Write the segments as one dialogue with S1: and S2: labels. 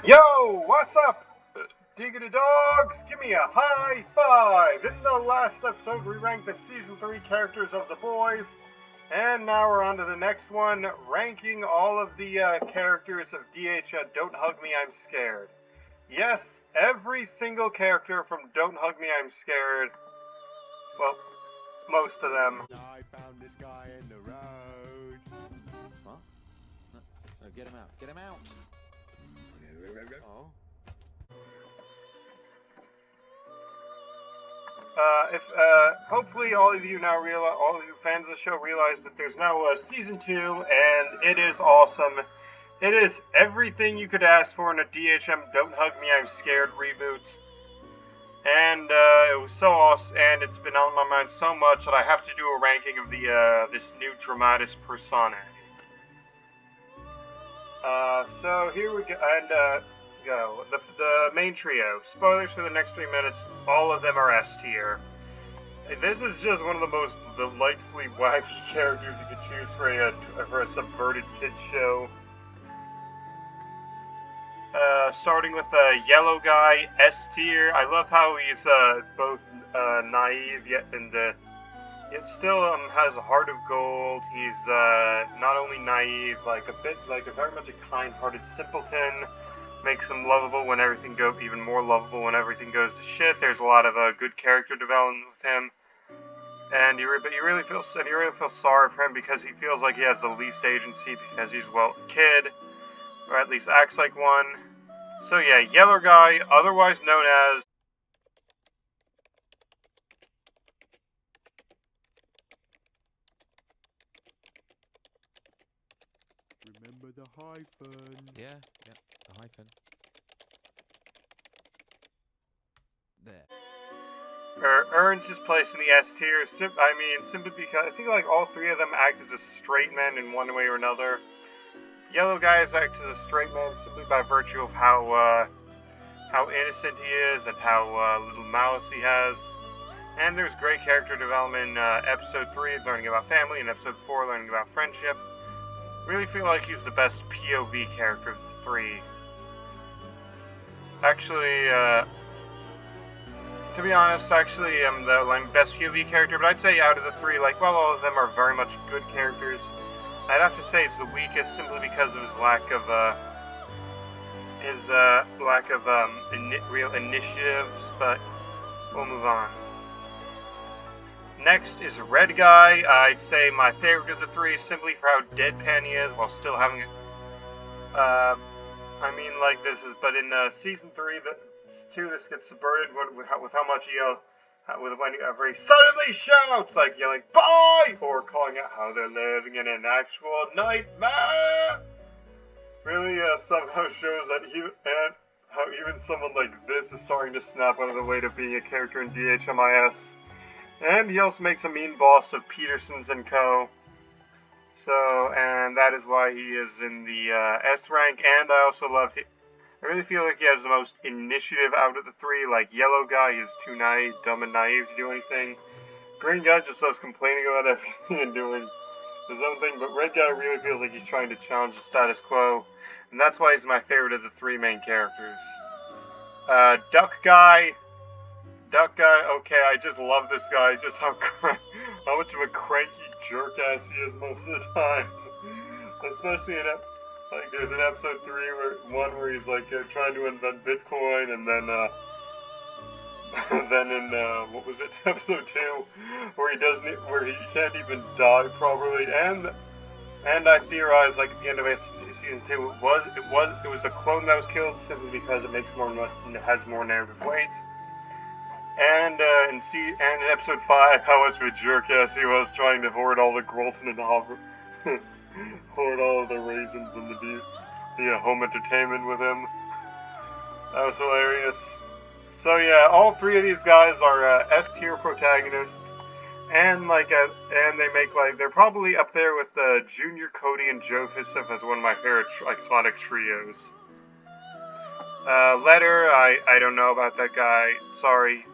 S1: Yo, what's up? Diggity dogs, give me a high five! In the last episode, we ranked the Season 3 characters of The Boys, and now we're on to the next one, ranking all of the characters of DH Don't Hug Me, I'm Scared. Yes, every single character from Don't Hug Me, I'm Scared. Well, most of them.
S2: I found this guy in the road. What? No, get him out. Get him out. Oh.
S1: Hopefully all of you now realize, all of you fans of the show realize that there's now season 2, and it is awesome. It is everything you could ask for in a DHM Don't Hug Me, I'm Scared reboot. And it was so awesome, and it's been on my mind so much that I have to do a ranking of the this new dramatis personae. So here we go, and go. The main trio. Spoilers for the next 3 minutes. All of them are S tier. This is just one of the most delightfully wacky characters you could choose for a subverted kids show. Starting with the yellow guy, S tier. I love how he's both naive yet still has a heart of gold. He's not only naive, like a very much a kind-hearted simpleton. Makes him lovable when everything even more lovable when everything goes to shit. There's a lot of good character development with him, and you really feel sorry for him because he feels like he has the least agency because he's a kid, or at least acts like one. So yeah, yellow guy, otherwise known as.
S2: Remember the hyphen. Yeah, the hyphen. There.
S1: Earns his place in the S tier. Simply because I think like all three of them act as a straight man in one way or another. Yellow guy acts as a straight man simply by virtue of how innocent he is and how little malice he has. And there's great character development in episode 3, learning about family, and episode 4, learning about friendship. Really feel like he's the best POV character of the 3. Actually, to be honest, I'm the best POV character, but I'd say out of the 3, all of them are very much good characters. I'd have to say it's the weakest simply because of his lack of real initiatives, but we'll move on. Next is Red Guy. I'd say my favorite of the 3 simply for how deadpan he is while still having it. But in season 3, this gets subverted with how much he yells. Whenever he suddenly shouts, like yelling "Bye!" or calling out how they're living in an actual nightmare. Really somehow shows that how even someone like this is starting to snap out of the way to being a character in DHMIS. And he also makes a mean boss of Peterson's and Co. And that is why he is in the S rank. And I also I really feel like he has the most initiative out of the 3. Like yellow guy is too dumb and naive to do anything. Green guy just loves complaining about everything and doing his own thing. But red guy really feels like he's trying to challenge the status quo. And that's why he's my favorite of the 3 main characters. Duck guy, okay, I just love this guy, just how much of a cranky jerk ass he is most of the time. Especially there's an episode 3 where he's trying to invent Bitcoin, and then then in what was it, episode 2, where he can't even die properly, and I theorize at the end of season 2 it was the clone that was killed simply because it has more narrative weight. And in episode 5, how much of a jerk ass he was trying to hoard all the gluten and hoard all of the raisins and the home entertainment with him. That was hilarious. So yeah, all 3 of these guys are S tier protagonists, and they're probably up there with Junior, Cody, and Joe Fissup as one of my favorite iconic trios. Letter, I don't know about that guy. Sorry.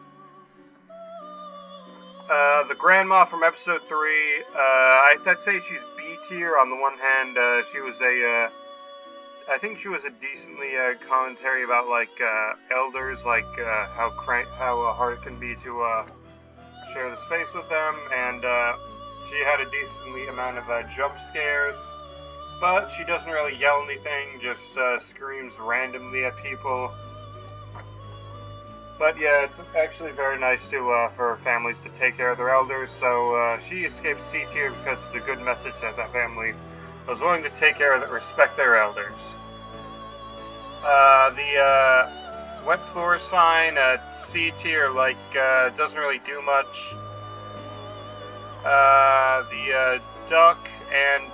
S1: The grandma from episode 3, I'd say she's B tier. On the one hand, she was I think she was a decently commentary about like elders, like how hard it can be to share the space with them, and she had a decently amount of jump scares, but she doesn't really yell anything, just screams randomly at people. But yeah, it's actually very nice to for families to take care of their elders. So she escaped C tier because it's a good message that that family was willing to take care of that, respect their elders. The wet floor sign at C tier, like doesn't really do much. The duck and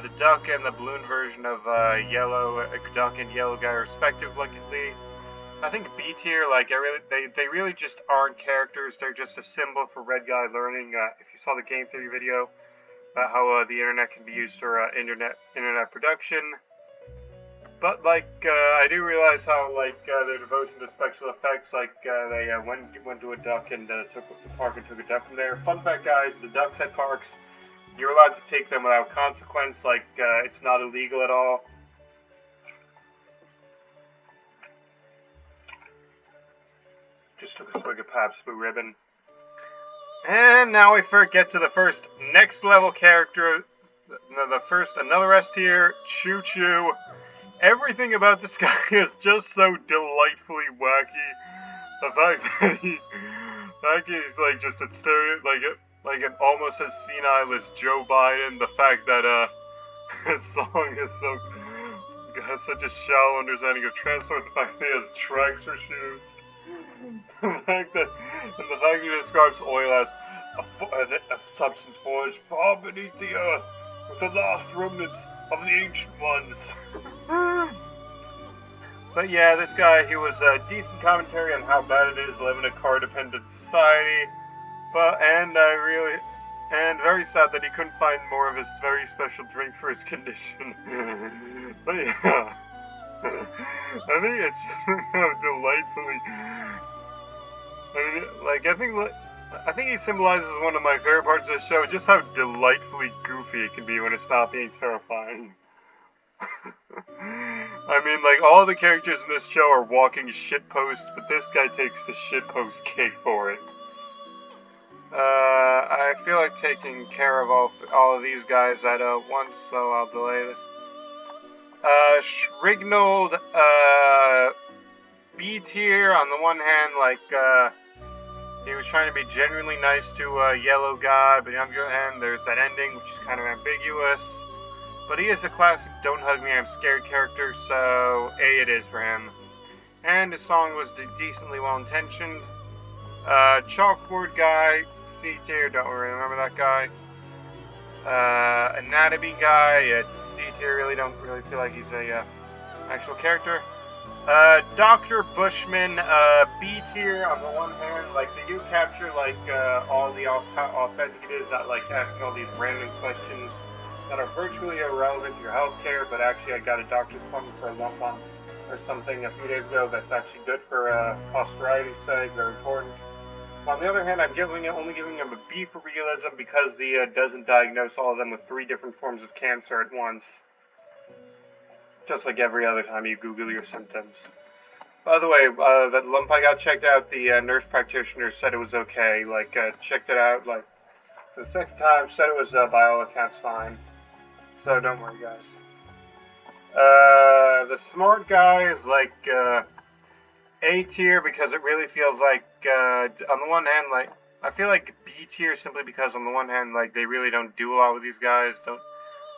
S1: the duck and the balloon version of yellow duck and yellow guy respectively. I think B tier, like they really just aren't characters. They're just a symbol for red guy learning. If you saw the game theory video about how the internet can be used for internet production. But like I do realize how like their devotion to special effects, like they went to a duck and took the park and took a duck from there. Fun fact, guys: the ducks at parks, you're allowed to take them without consequence. Like it's not illegal at all. Just took a swig of Pabst Blue Ribbon. And now we get to the first next level character. Another S tier, Choo Choo. Everything about this guy is just so delightfully wacky. The fact that he's like just like an almost as senile as Joe Biden. The fact that his song has such a shallow understanding of transport. The fact that he has tracks for shoes. The fact that he describes oil as a substance forged far beneath the earth, with the last remnants of the ancient ones. But yeah, this guy, he was a decent commentary on how bad it is to live in a car-dependent society. And very sad that he couldn't find more of his very special drink for his condition. But yeah, I think it's just how delightfully. I think he symbolizes one of my favorite parts of the show, just how delightfully goofy it can be when it's not being terrifying. I mean, like, all the characters in this show are walking shitposts, but this guy takes the shitpost cake for it. I feel like taking care of all of these guys at once, so I'll delay this. Shrignold, B tier, on the one hand, like, he was trying to be genuinely nice to Yellow Guy, but on the other hand, there's that ending, which is kind of ambiguous. But he is a classic don't hug me, I'm scared character, so A it is for him. And his song was decently well-intentioned. Chalkboard Guy, C tier, don't really remember that guy. Anatomy Guy at C tier, don't really feel like he's a actual character. Dr. Bushman, B tier on the one hand, like they do capture like all the authentic it is that like asking all these random questions that are virtually irrelevant to your healthcare, but actually I got a doctor's appointment for a lump bump or something a few days ago that's actually good for posterity's sake, very important. On the other hand, I'm only giving him a B for realism because he doesn't diagnose all of them with 3 different forms of cancer at once. Just like every other time you Google your symptoms. By the way, that lump I got checked out, the nurse practitioner said it was okay. Like, checked it out, like, for the second time, said it was, by all accounts, fine. So don't worry, guys. The smart guy is, like, A tier because it really feels like, on the one hand, like, I feel like B tier simply because on the one hand, like, they really don't do a lot with these guys,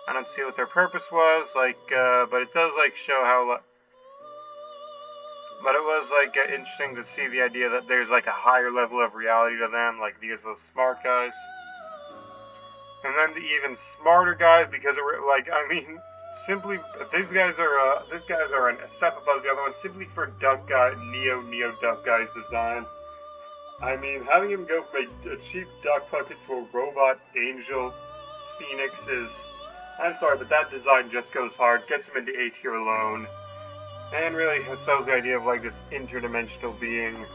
S1: I don't see what their purpose was, like, but it does, like, show how, but it was, like, interesting to see the idea that there's, like, a higher level of reality to them, like, these are the smart guys. And then the even smarter guys, because, I mean, simply, these guys are a step above the other one, simply for Duck Guy, Neo Duck Guy's design. I mean, having him go from a cheap duck puppet to a robot angel phoenix is... I'm sorry, but that design just goes hard, gets him into A tier alone, and really sells the idea of, like, this interdimensional being.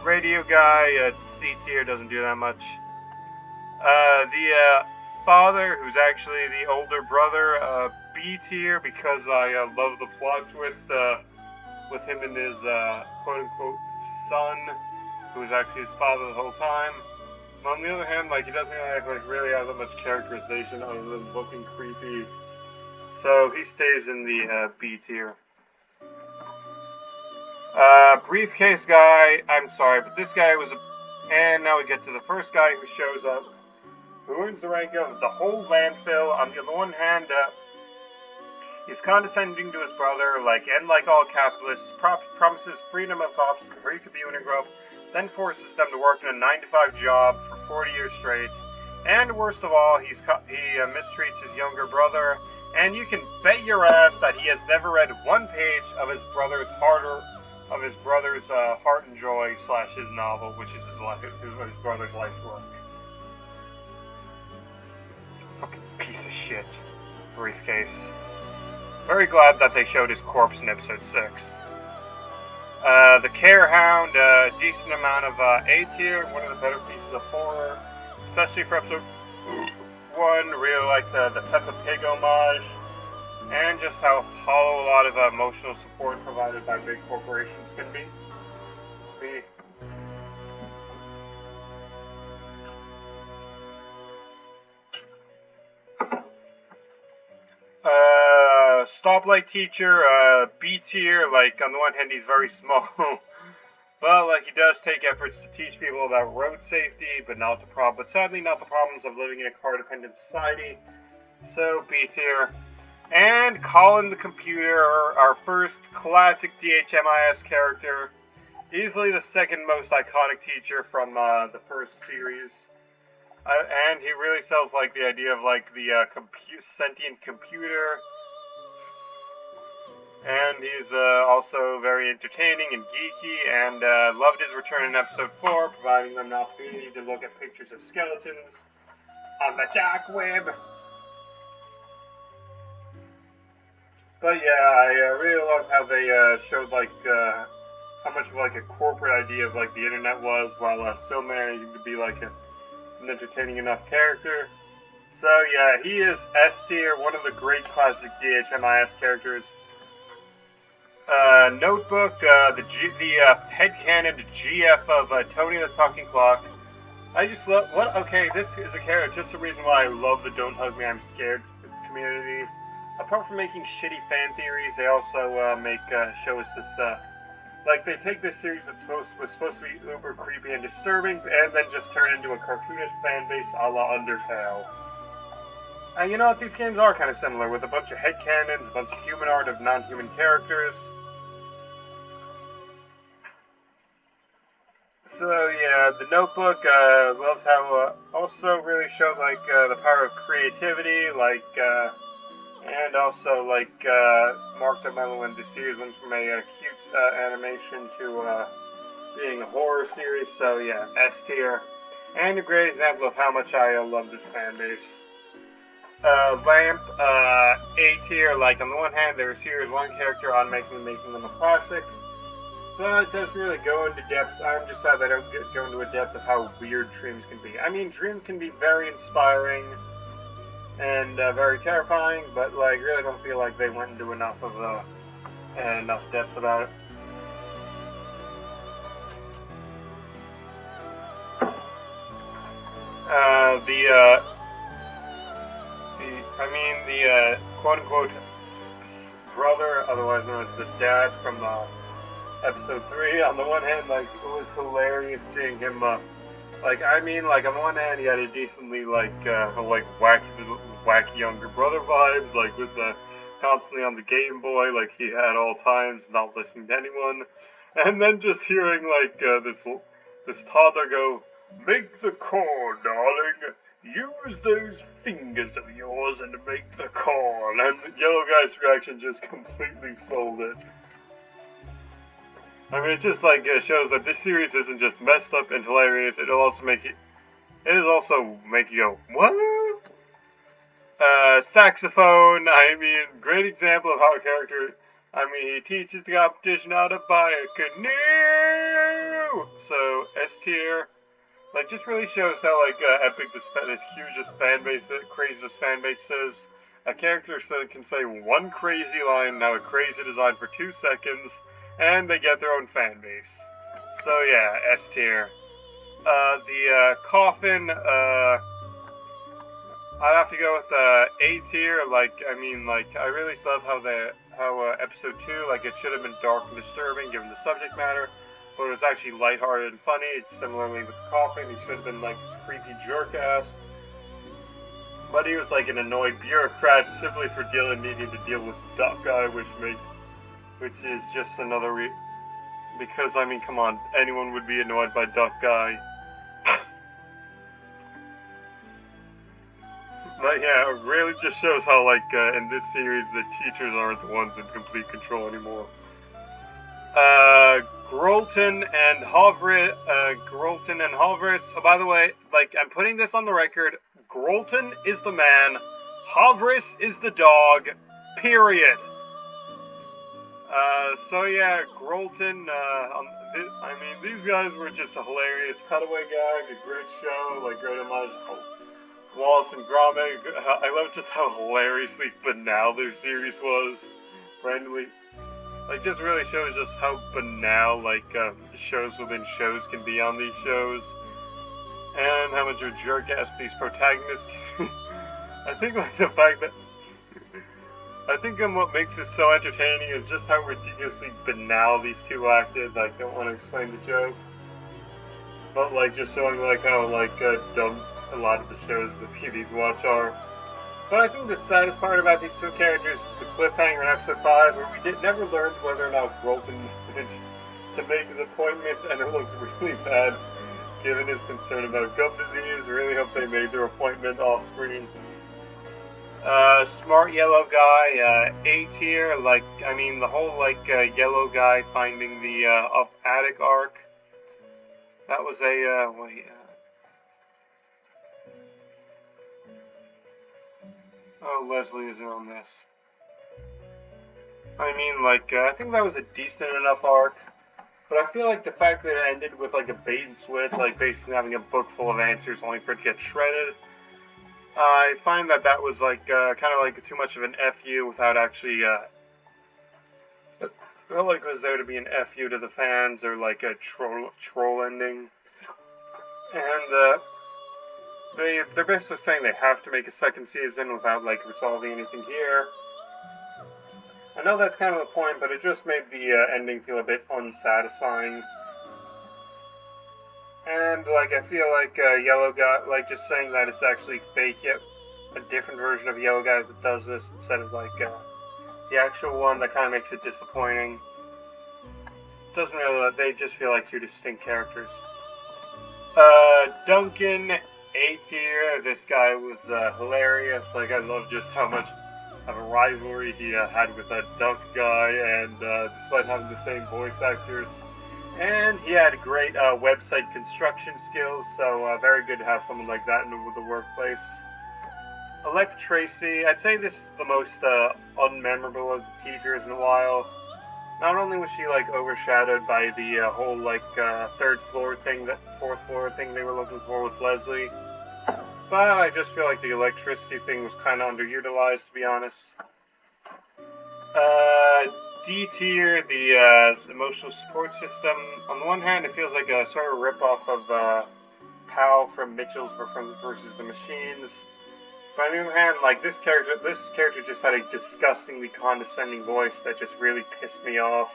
S1: Radio Guy at C tier doesn't do that much. The father, who's actually the older brother, B tier, because I love the plot twist with him and his quote-unquote son, who was actually his father the whole time. On the other hand, like, he doesn't really have that much characterization other than looking creepy, so he stays in the B tier. Briefcase guy, I'm sorry, but this guy was and now we get to the first guy who shows up, who earns the rank of the whole landfill. On the one hand, he's condescending to his brother, and like all capitalists, promises freedom of cops for free commuting and growth, then forces them to work in a 9-to-5 job for 40 years straight. And worst of all, he mistreats his younger brother, and you can bet your ass that he has never read one page of his brother's Heart and Joy / his novel, which is his brother's life's work. Fucking piece of shit. Briefcase. Very glad that they showed his corpse in episode 6. The Care Hound, decent amount of A tier, one of the better pieces of horror, especially for episode 1. Really liked the Peppa Pig homage, and just how hollow a lot of emotional support provided by big corporations can be. Stoplight teacher, B tier, on the one hand he's very small, but he does take efforts to teach people about road safety, but sadly not the problems of living in a car-dependent society, so B tier. And Colin the Computer, our first classic DHMIS character, easily the second most iconic teacher from the first series. And he really sells the idea of the sentient computer. And he's also very entertaining and geeky, and loved his return in episode 4, providing them an opportunity to look at pictures of skeletons on the dark web. But yeah, I really love how they showed how much of a corporate idea of the internet was, while still managing to be an entertaining enough character. So yeah, he is S tier, one of the great classic DHMIS characters. Notebook, the headcanon GF of Tony the Talking Clock. I just love this is a character, just the reason why I love the Don't Hug Me, I'm Scared community. Apart from making shitty fan theories, they also show us this, they take this series that was supposed to be uber creepy and disturbing, and then just turn into a cartoonish fan base a la Undertale. And you know what, these games are kind of similar, with a bunch of headcanons, a bunch of human art of non-human characters. So yeah, the Notebook, loves how, also really showed, the power of creativity, and also, Mark the Mellow and the series went from a cute animation to being a horror series, so yeah, S tier. And a great example of how much I love this fan base. Lamp, A tier, on the one hand, they're a series 1 character on making them a classic, but it doesn't really go into depth. I'm just sad they don't go into a depth of how weird dreams can be. I mean, dreams can be very inspiring and very terrifying, but really don't feel like they went into enough depth about it. The quote-unquote brother, otherwise known as the dad from episode 3. On the one hand, it was hilarious seeing him. On the one hand, he had a decently wacky younger brother vibes, with constantly on the Game Boy, he had all times, not listening to anyone, and then just hearing this toddler go, "Make the call, darling. Use those fingers of yours and make the call." And the yellow guy's reaction just completely sold it. I mean, it just shows that this series isn't just messed up and hilarious. It'll also make you go, what? Saxophone. I mean, great example of how a character. I mean, he teaches the competition how to buy a canoe. So S tier. Like, just really shows how, like, epic this hugest fan base, craziest fan base is. A character can say one crazy line, now a crazy design for 2 seconds, and they get their own fan base. So yeah, S tier. The coffin, I'd have to go with A tier. Like, I mean, like, I really love how episode 2, like, it should have been dark and disturbing given the subject matter, but it was actually lighthearted and funny. Similarly with the coffin, he should have been like this creepy jerk ass, but he was like an annoyed bureaucrat simply for needing to deal with Duck Guy, which is just another because I mean, come on, anyone would be annoyed by Duck Guy. But yeah, it really just shows how, like, in this series, the teachers aren't the ones in complete control anymore. Grolton and Hovris. Oh, by the way, like, I'm putting this on the record. Grolton is the man. Hovris is the dog. Period. So yeah, Grolton, I mean, these guys were just a hilarious cutaway gag, a great show, like, great homage. Wallace and Gromit, I love just how hilariously banal their series was. Randomly, like, just really shows just how banal, like, shows within shows can be on these shows. And how much of a jerk-ass these protagonists can I think, like, the fact that I think what makes this so entertaining is just how ridiculously banal these two acted. Like, don't want to explain the joke, but, like, just showing, like, how, like, dumb a lot of the shows that these watch are. But I think the saddest part about these two characters is the cliffhanger in episode 5, where we never learned whether or not Grolton managed to make his appointment, and it looked really bad given his concern about gum disease. Really hope they made their appointment off screen. Smart yellow guy, A tier. Like, I mean, the whole, like, yellow guy finding the up attic arc. That was a oh, Leslie isn't on this. I mean, like, I think that was a decent enough arc, but I feel like the fact that it ended with, like, a bait and switch, like, basically having a book full of answers only for it to get shredded, I find that was, like, kind of like too much of an FU without actually, felt like it was there to be an FU to the fans, or, like, a troll ending. And, they're basically saying they have to make a second season without, like, resolving anything here. I know that's kind of the point, but it just made the ending feel a bit unsatisfying. And, like, I feel like Yellow Guy, like, just saying that it's actually fake, yet a different version of Yellow Guy that does this instead of, like, the actual one, that kind of makes it disappointing. Doesn't really, they just feel like two distinct characters. Duncan, A tier. This guy was hilarious. Like, I love just how much of a rivalry he had with that Duck Guy, and despite having the same voice actors. And he had great website construction skills, so very good to have someone like that in the workplace. Elect Tracy, I'd say this is the most unmemorable of the teachers in a while. Not only was she, like, overshadowed by the whole, like, fourth floor thing they were looking for with Leslie, but I just feel like the electricity thing was kind of underutilized, to be honest. D tier, the emotional support system. On the one hand, it feels like a sort of ripoff of Hal from Mitchell's versus the Machines. But on the other hand, like, this character just had a disgustingly condescending voice that just really pissed me off.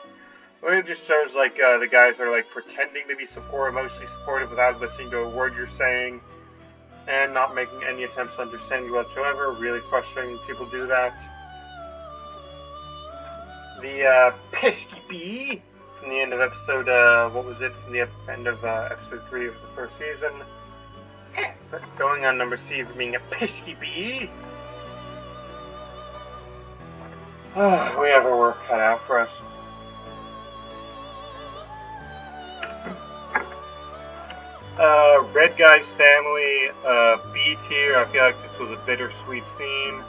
S1: It just shows, like, the guys are, like, pretending to be emotionally supportive without listening to a word you're saying, and not making any attempts to understand you whatsoever. Really frustrating when people do that. The pesky bee from the end of episode, from the end of episode 3 of the first season. Going on number C for being a pesky bee. We have our work cut out for us. Red Guy's family, B tier. I feel like this was a bittersweet scene.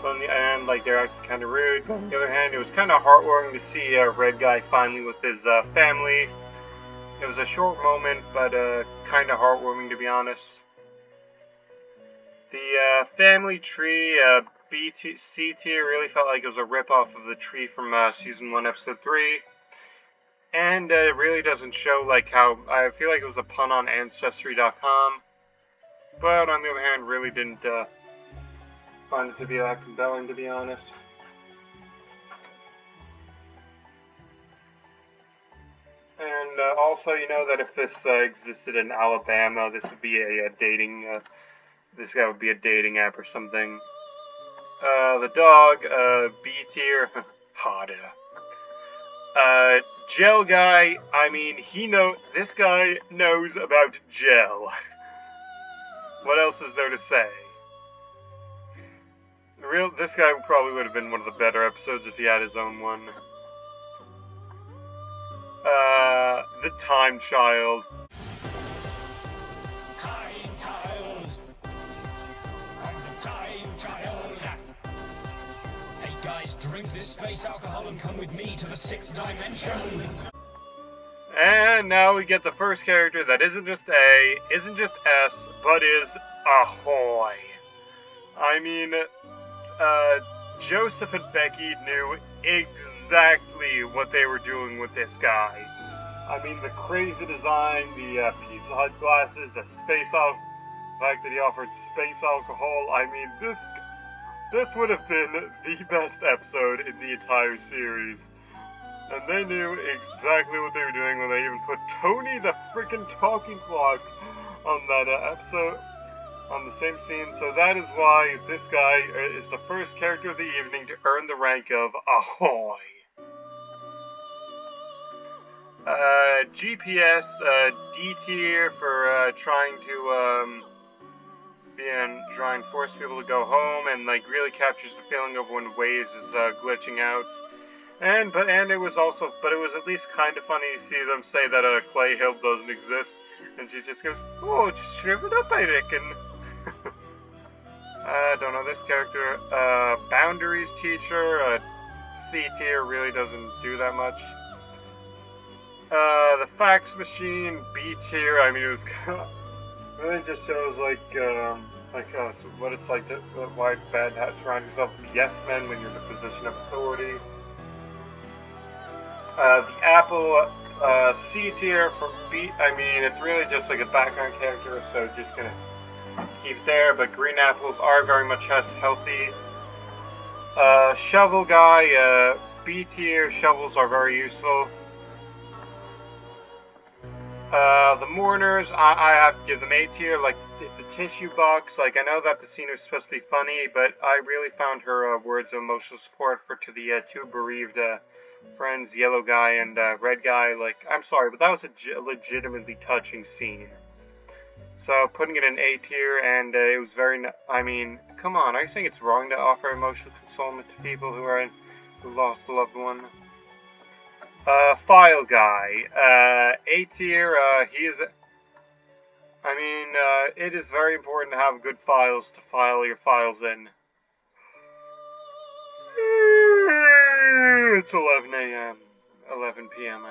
S1: On the end, like, they're acting kind of rude. But on the other hand, it was kind of heartwarming to see Red Guy finally with his family. It It was a short moment, but kind of heartwarming, to be honest. The family tree, C tier, really felt like it was a ripoff of the tree from Season 1, Episode 3. And it really doesn't show like how, I feel like it was a pun on Ancestry.com. But on the other hand, really didn't find it to be that compelling, to be honest. And also, you know that if this existed in Alabama, this would be a dating, this guy would be a dating app or something. The dog, B tier, harder. Gel guy, I mean, this guy knows about gel. What else is there to say? This guy probably would have been one of the better episodes if he had his own one. The Time Child.
S3: Time Child! I'm the Time Child! Hey guys, drink this space alcohol and come with me to the 6th dimension!
S1: And now we get the first character that isn't just A, isn't just S, but is Ahoy. I mean, Joseph and Becky knew exactly what they were doing with this guy. I mean, the crazy design, the Pizza Hut glasses, the the fact that he offered space alcohol. I mean, this would have been the best episode in the entire series. And they knew exactly what they were doing when they even put Tony the freaking talking clock on that episode, on the same scene. So that is why this guy is the first character of the evening to earn the rank of Ahoy. GPS, D tier for trying to try and force people to go home, and like really captures the feeling of when Waze is glitching out. And it was at least kind of funny to see them say that Clay Hill doesn't exist, and she just goes, "Oh, just shriv it up, I reckon." I don't know this character. Boundaries teacher, C tier, really doesn't do that much. The fax machine, B tier. I mean, it was kind of, really just shows what it's like to why it's bad to surround yourself with yes men when you're in a position of authority. The Apple, C tier for B. I mean, it's really just like a background character, so just gonna keep it there. But green apples are very much healthy. Shovel guy, B tier. Shovels are very useful. The mourners, I have to give them A tier, like the tissue box. Like, I know that the scene was supposed to be funny, but I really found her words of emotional support to the two bereaved friends, yellow guy and red guy. Like, I'm sorry, but that was a legitimately touching scene. So, putting it in A tier, and it was very, I mean, come on, are you saying it's wrong to offer emotional consolement to people who lost a loved one? File guy, A tier, it is very important to have good files to file your files in. It's 11 a.m., 11 p.m.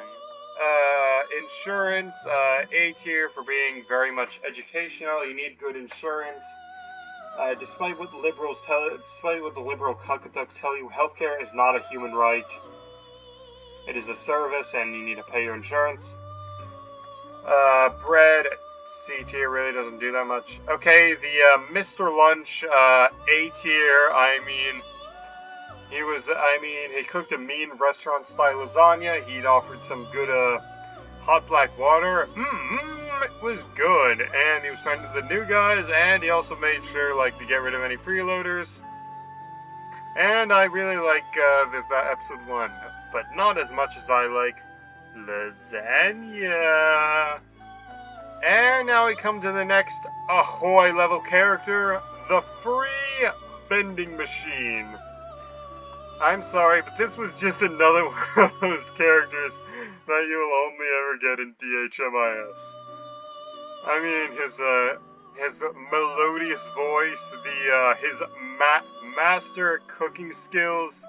S1: Insurance, A tier for being very much educational. You need good insurance. Despite what the liberal cuckoos tell you, healthcare is not a human right. It is a service, and you need to pay your insurance. Bread, C tier, really doesn't do that much. Okay, the Mr. Lunch, A tier. He cooked a mean restaurant-style lasagna. He'd offered some good hot black water. It was good, and he was friendly with the new guys, and he also made sure to get rid of any freeloaders. And I really like that episode 1, but not as much as I like lasagna. And now we come to the next Ahoy level character, the free vending machine. I'm sorry, but this was just another one of those characters that you'll only ever get in DHMIS. I mean, his melodious voice, his master cooking skills,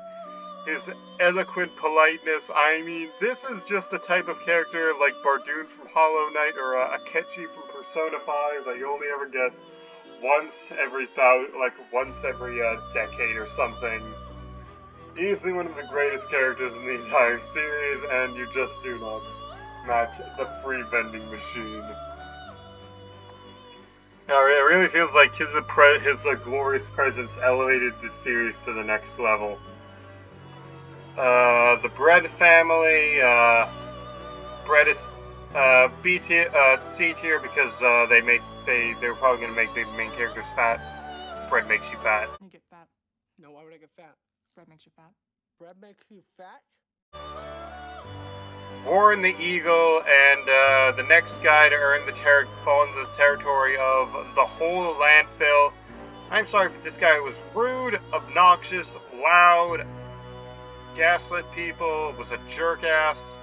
S1: his eloquent politeness. I mean, this is just the type of character like Bardoon from Hollow Knight or Akechi from Persona 5 that you only ever get once every decade or something. Easily one of the greatest characters in the entire series, and you just do not match the free vending machine. Now, it really feels like his glorious presence elevated this series to the next level. The Bread family, Bread is B tier, C tier because they're probably gonna make the main characters fat. Bread makes you fat.
S4: You get fat.
S5: No, why would I get fat?
S4: Bread makes you fat.
S5: Bread makes you fat?
S1: Warren the Eagle, and the next guy to fall into the territory of the whole landfill. I'm sorry, but this guy was rude, obnoxious, loud, gaslit people, was a jerk ass,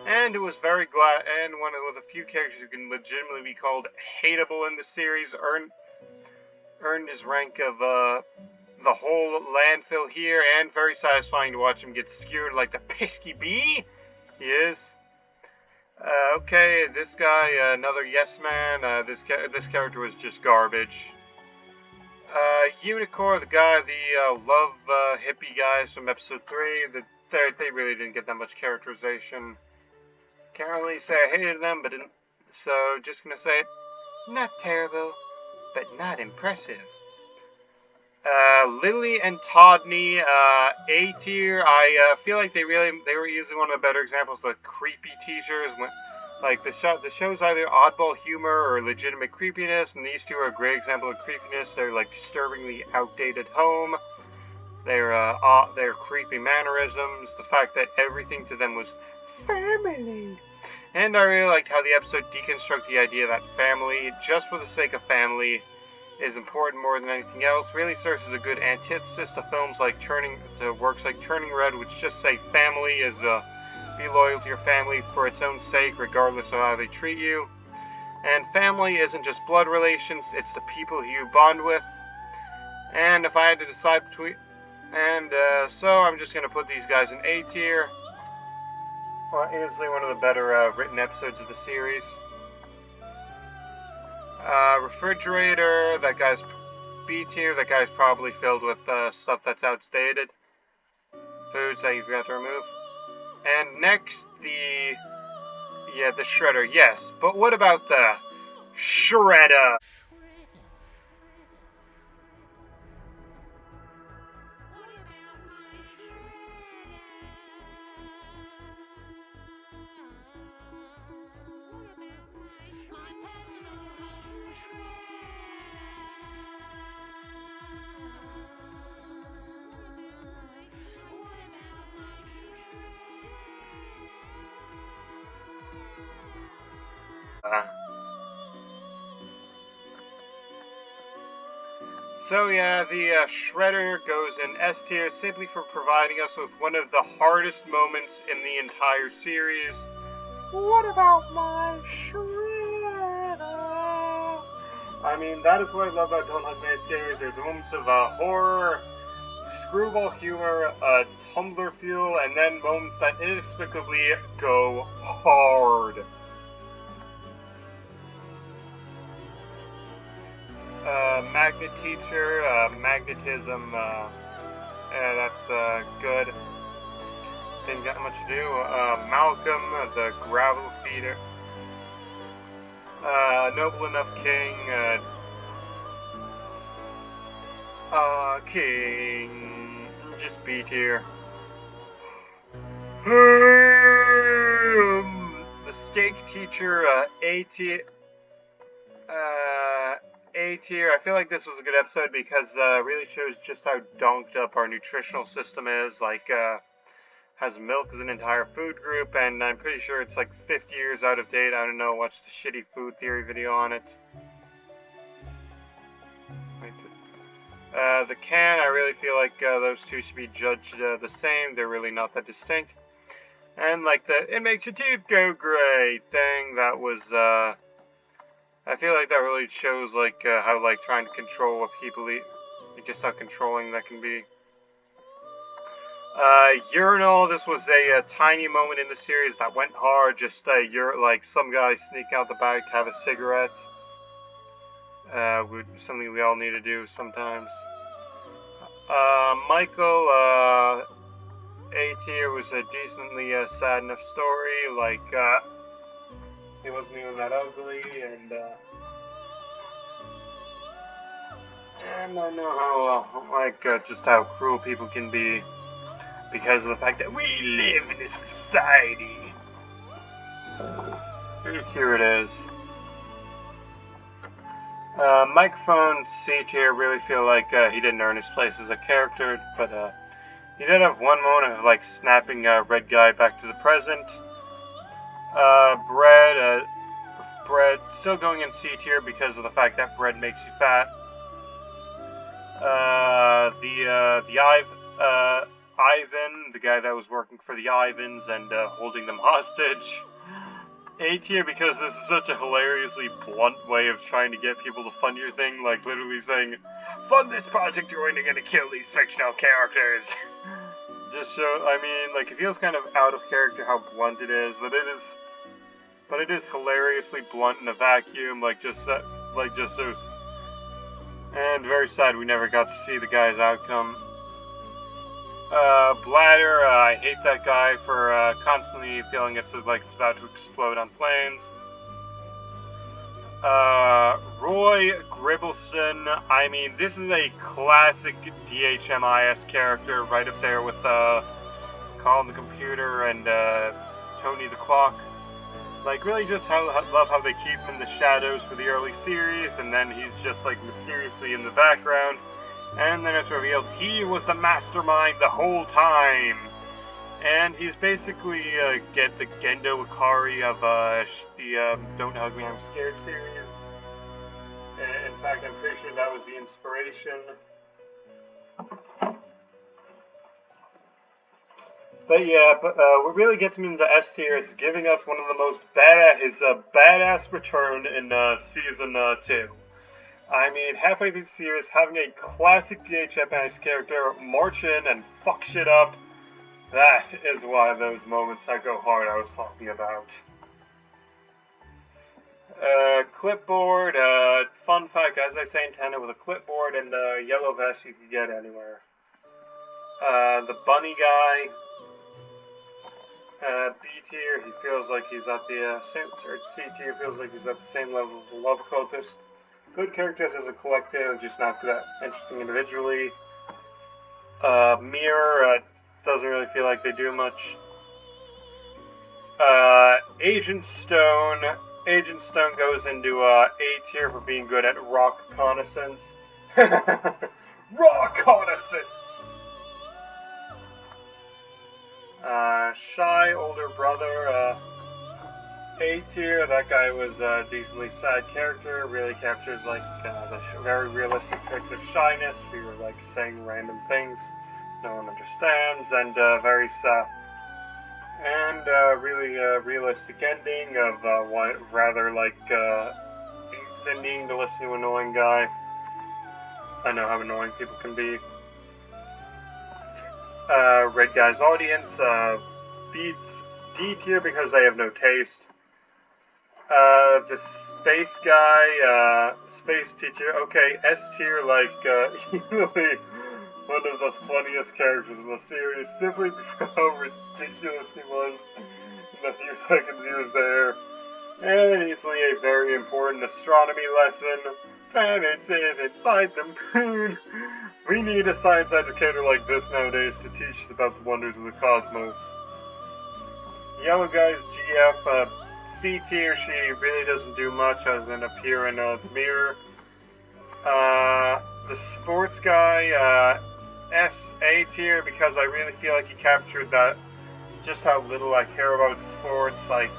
S1: and who was very glad, and one of the few characters who can legitimately be called hateable in the series, earned his rank of the whole landfill here, and very satisfying to watch him get skewered like the pesky bee he is. Okay, this guy, another yes man. This character was just garbage. Unicorn, the guy, the love hippie guys from episode 3. They really didn't get that much characterization. Can't really say I hated them, but so just gonna say it. Not terrible, but not impressive. Lily and Todney, A tier. I feel like they were easily one of the better examples of creepy teasers. Like the show's either oddball humor or legitimate creepiness, and these two are a great example of creepiness. They're like disturbingly outdated home. Their creepy mannerisms, the fact that everything to them was family. And I really liked how the episode deconstructed the idea that family, just for the sake of family, is important more than anything else. Really serves as a good antithesis to works like Turning Red, which just say family is be loyal to your family for its own sake, regardless of how they treat you. And family isn't just blood relations, it's the people who you bond with. And if I had to decide between, so I'm just gonna put these guys in A tier. Easily one of the better written episodes of the series. Refrigerator, that guy's B tier. That guy's probably filled with stuff that's outdated. Foods that you forgot to remove. And next, the Shredder, yes. But what about the Shredder? So yeah, the Shredder goes in S tier simply for providing us with one of the hardest moments in the entire series. What about my Shredder? I mean, that is what I love about Don't Hug Me Scares. There's moments of horror, screwball humor, Tumblr fuel, and then moments that inexplicably go hard. Magnet teacher, magnetism, that's good. Didn't got much to do. Malcolm, the gravel feeder. Noble Enough King, King, just B tier. The steak teacher, A tier. A tier. I feel like this was a good episode because it really shows just how donked up our nutritional system is. Like, has milk as an entire food group, and I'm pretty sure it's like 50 years out of date. I don't know. Watch the shitty food theory video on it. The can. I really feel like those two should be judged the same. They're really not that distinct. And like the "it makes your teeth go gray" thing, that was I feel like that really shows like how like trying to control what people eat, like just how controlling that can be. Urinal, this was a tiny moment in the series that went hard. Just like some guy sneak out the back, have a cigarette. Something we all need to do sometimes. Michael, A tier was a decently sad enough story. Like he wasn't even that ugly, and I know how just how cruel people can be. Because of the fact that we live in a society. Here it is. Microphone C tier, really feel like he didn't earn his place as a character, but he did have one moment of like snapping Red Guy back to the present. Bread still going in C tier because of the fact that bread makes you fat. Ivan, the guy that was working for the Ivans and holding them hostage. A tier because this is such a hilariously blunt way of trying to get people to fund your thing, like literally saying, fund this project or we're gonna kill these fictional characters. Just so, I mean, like, it feels kind of out of character how blunt it is, but it is hilariously blunt in a vacuum, just so, and very sad we never got to see the guy's outcome. Bladder, I hate that guy for constantly feeling it's about to explode on planes. Roy Gribbleston, I mean, this is a classic DHMIS character, right up there with Colin the Computer and Tony the Clock. Like, really just love how they keep him in the shadows for the early series, and then he's just, like, mysteriously in the background. And then it's revealed he was the mastermind the whole time. And he's basically the Gendo Ikari of the Don't Hug Me, I'm Scared series. And in fact, I'm pretty sure that was the inspiration. But yeah, what really gets me into S tier is giving us one of the most badass return in season 2. I mean, halfway through the series, having a classic DHMIS character march in and fuck shit up, that is one of those moments that go hard I was talking about. Clipboard, fun fact, as I say, antenna with a clipboard and a yellow vest you can get anywhere. The bunny guy, B tier, he feels like he's at the C tier feels like he's at the same level as the Love Cultist. Good characters as a collective, just not that interesting individually. Mirror, doesn't really feel like they do much. Agent Stone goes into A tier for being good at rock reconnaissance. Reconnaissance! Shy older brother, A tier, that guy was a decently sad character, really captures the very realistic trait of shyness, we were saying random things no one understands, and very sad, and really realistic ending of than needing to listen to an annoying guy. I know how annoying people can be. Red Guy's audience, beats D tier because they have no taste. The space guy, space teacher, okay, S tier, easily one of the funniest characters in the series, simply because how ridiculous he was in the few seconds he was there. And easily a very important astronomy lesson. Planets inside the moon. We need a science educator like this nowadays to teach us about the wonders of the cosmos. Yellow guy's GF, C tier, she really doesn't do much other than appear in the mirror. The sports guy, A tier, because I really feel like he captured that, just how little I care about sports. I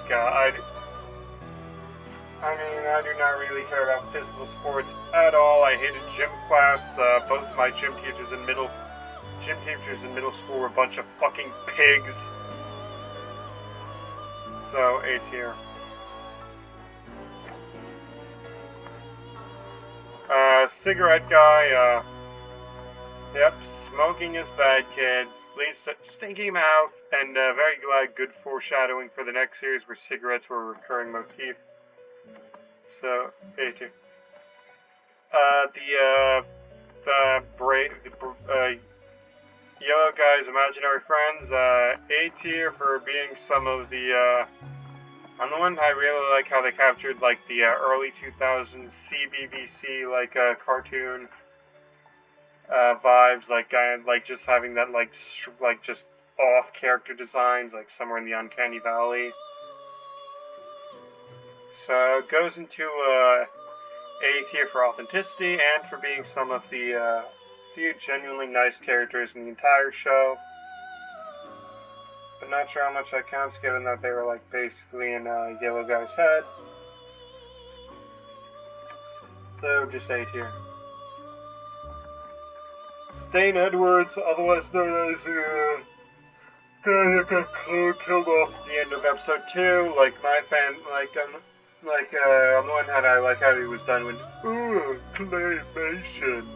S1: do not really care about physical sports at all. I hated gym class. Both of my gym teachers in middle school were a bunch of fucking pigs. So, A tier. Cigarette guy, Yep, smoking is bad, kids. Leads to stinky mouth, and very glad, good foreshadowing for the next series where cigarettes were a recurring motif. So, A tier. Yellow Guy's imaginary friends, A tier for being some of the, on the one, I really like how they captured, like, the early 2000s CBBC, like, cartoon vibes, like just having that, like just off character designs, like somewhere in the Uncanny Valley. So it goes into A tier for authenticity and for being some of the few genuinely nice characters in the entire show. But not sure how much that counts, given that they were like basically in Yellow Guy's head. So just A tier. Stain Edwards, otherwise known as guy that got killed off at the end of episode 2. Like my fan, on the one hand, I like how he was done with claymation.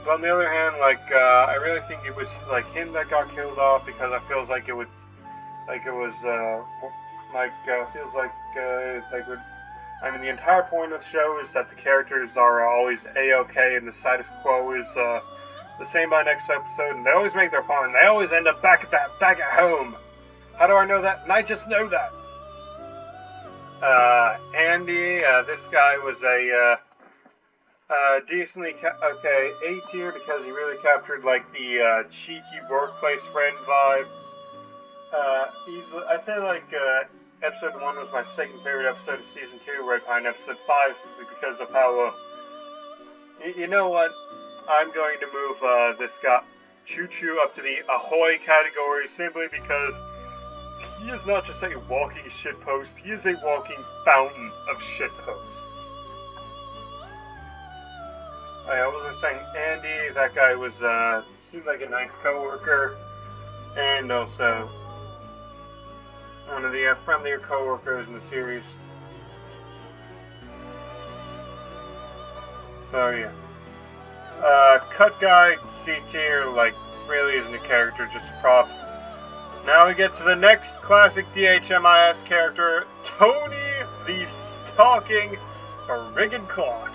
S1: But on the other hand, I really think it was like him that got killed off because I feels like feels like I mean, the entire point of the show is that the characters are always A-okay and the status quo is the same by next episode, and they always make their point, and they always end up back at home. How do I know that? And I just know that. Andy, this guy was a decently okay A tier because he really captured like the cheeky workplace friend vibe. I'd say like episode 1 was my second favorite episode of season 2, right behind episode 5, simply because of how you know what? I'm going to move this guy, Choo Choo, up to the Ahoy category simply because he is not just a walking shitpost, he is a walking fountain of shitposts. I was saying Andy, that guy was, seemed like a nice coworker, and also one of the friendlier coworkers in the series. So yeah. Cut Guy, C tier, like, really isn't a character, just a prop. Now we get to the next classic DHMIS character, Tony the Talking Friggin' Clock.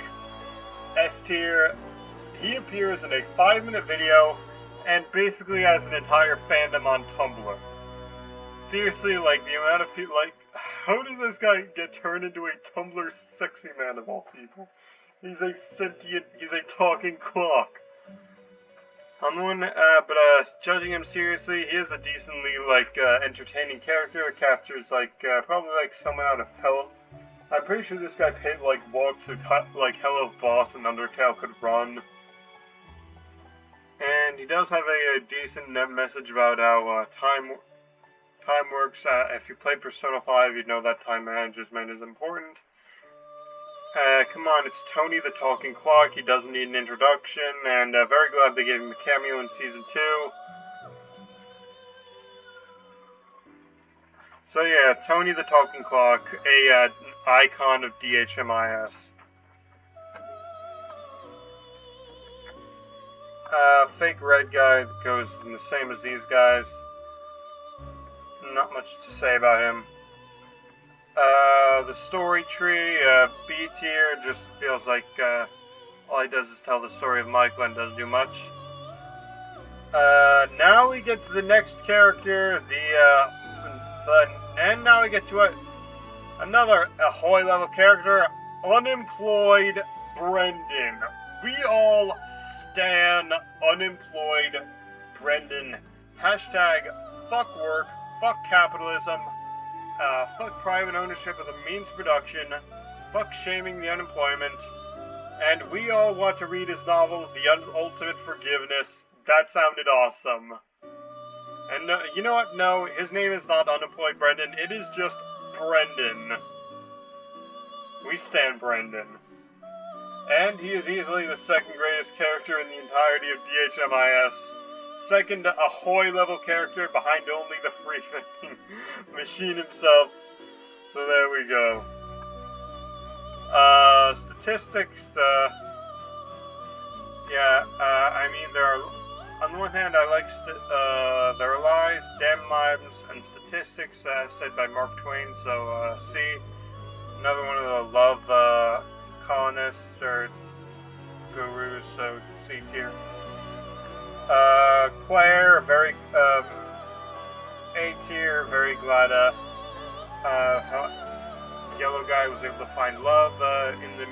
S1: S tier, he appears in a 5-minute video and basically has an entire fandom on Tumblr. Seriously, like, the amount of people, like, how does this guy get turned into a Tumblr sexy man of all people? He's a sentient, he's a talking clock. On the one, judging him seriously, he is a decently, like, entertaining character. It captures, like, probably, like, someone out of Hell. I'm pretty sure this guy walks through, like, Hell of Boss and Undertale could run. And he does have a decent message about how, time works. If you play Persona 5, you'd know that time management is important. Come on, it's Tony the Talking Clock. He doesn't need an introduction, and very glad they gave him a cameo in Season 2. So yeah, Tony the Talking Clock, a icon of DHMIS. Fake red guy goes in the same as these guys. Not much to say about him. The story tree, B tier, just feels like, all he does is tell the story of Michael and doesn't do much. Now we get to the next character, and now we get to another Ahoy level character, Unemployed Brendan. We all stan Unemployed Brendan. Hashtag fuck work, fuck capitalism, fuck private ownership of the means of production, fuck shaming the unemployment, and we all want to read his novel, The Ultimate Forgiveness. That sounded awesome. And you know what? No, his name is not Unemployed Brendan, it is just Brendan. We stan Brendan. And he is easily the second greatest character in the entirety of DHMIS. Second Ahoy level character behind only the free vending machine himself. So there we go. Statistics, Yeah, I mean, on the one hand, I like, there are lies, damn lives, and statistics, said by Mark Twain, so, see, another one of the love, colonists, or gurus, so C tier. Claire, very, A tier, very glad, Yellow Guy was able to find love, in the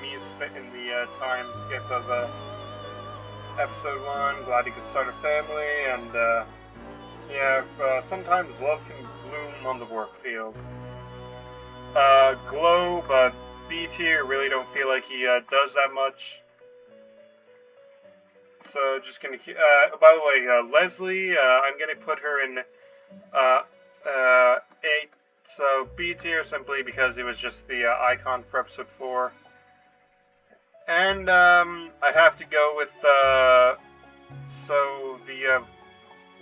S1: time skip of, episode 1, glad he could start a family, and, yeah, sometimes love can bloom on the work field. Glow, but B tier, really don't feel like he, does that much. So, just gonna, by the way, Leslie, I'm gonna put her in, 8, so B tier simply because it was just the, icon for episode 4. And, I'd have to go with,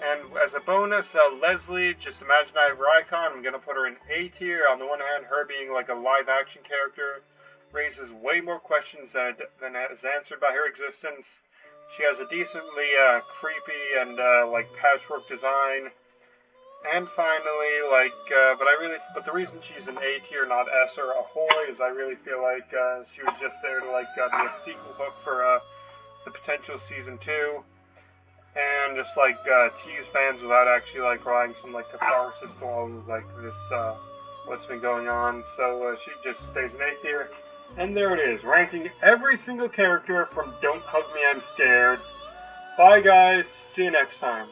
S1: and as a bonus, Leslie, just imagine I have her icon, I'm gonna put her in A tier. On the one hand, her being like a live-action character raises way more questions than is answered by her existence. She has a decently, creepy and, like, patchwork design. And finally, like, but the reason she's an A tier, not S or Ahoy, is I really feel like, she was just there to, like, be a sequel hook for, the potential season 2. And just, like, tease fans without actually, like, providing some, like, catharsis to all of, like, this, what's been going on. So, she just stays in A tier. And there it is, ranking every single character from Don't Hug Me, I'm Scared. Bye, guys. See you next time.